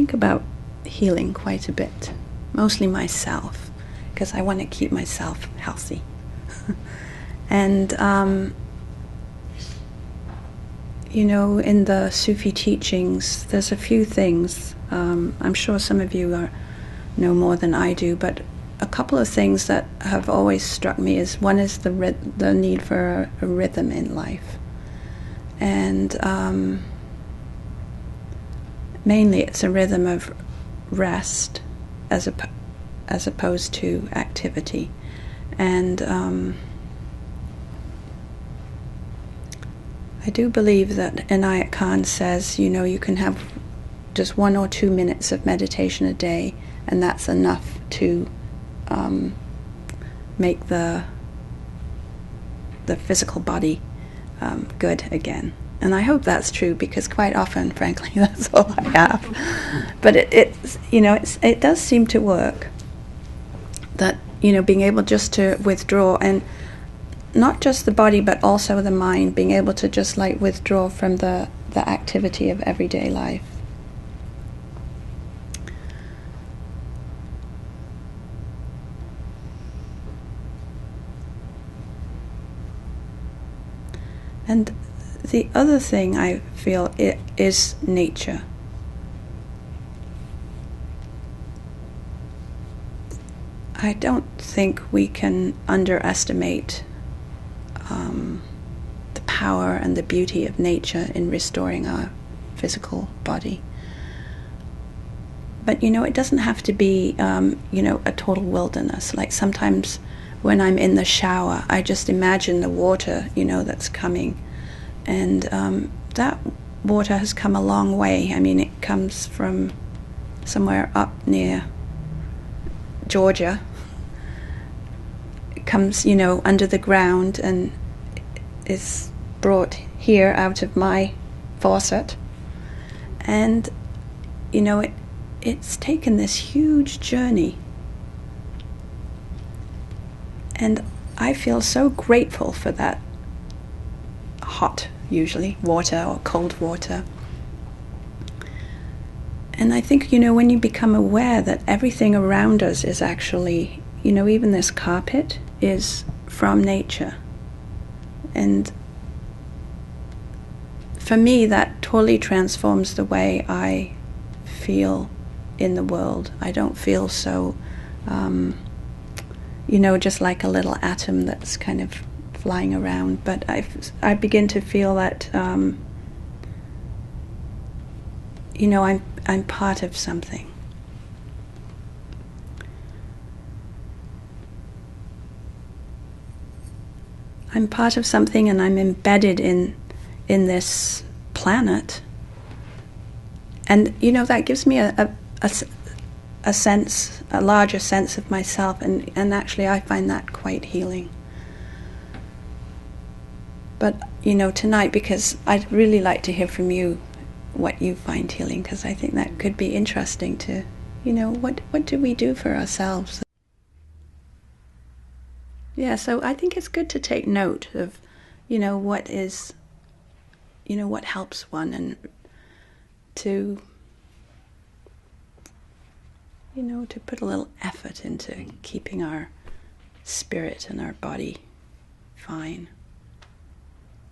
think about healing quite a bit, mostly myself, because I want to keep myself healthy. And, you know, in the Sufi teachings, there's a few things. I'm sure some of you know more than I do, but a couple of things that have always struck me is, one is the need for a rhythm in life. And mainly it's a rhythm of rest as opposed to activity. And I do believe that Inayat Khan says, you know, you can have just 1 or 2 minutes of meditation a day, and that's enough to make the physical body good again. And I hope that's true, because quite often, frankly, that's all I have. But it does seem to work. That, you know, being able just to withdraw, and not just the body but also the mind, being able to just like withdraw from the activity of everyday life. And the other thing I feel is nature. I don't think we can underestimate the power and the beauty of nature in restoring our physical body. But, you know, it doesn't have to be, you know, a total wilderness. Like sometimes when I'm in the shower, I just imagine the water, you know, that's coming. And that water has come a long way. I mean, it comes from somewhere up near Georgia. It comes, you know, under the ground and is brought here out of my faucet. And, you know, it's taken this huge journey. And I feel so grateful for that hot, usually, water or cold water. And I think, you know, when you become aware that everything around us is actually, you know, even this carpet is from nature. And for me, that totally transforms the way I feel in the world. I don't feel so, you know, just like a little atom that's kind of flying around, but I begin to feel that, you know, I'm part of something. I'm part of something, and I'm embedded in this planet. And, you know, that gives me a sense, a larger sense of myself, and actually I find that quite healing. But, you know, tonight, because I'd really like to hear from you what you find healing, because I think that could be interesting to, you know, what do we do for ourselves? Yeah, so I think it's good to take note of, you know, what is, you know, what helps one, and to, you know, to put a little effort into keeping our spirit and our body fine.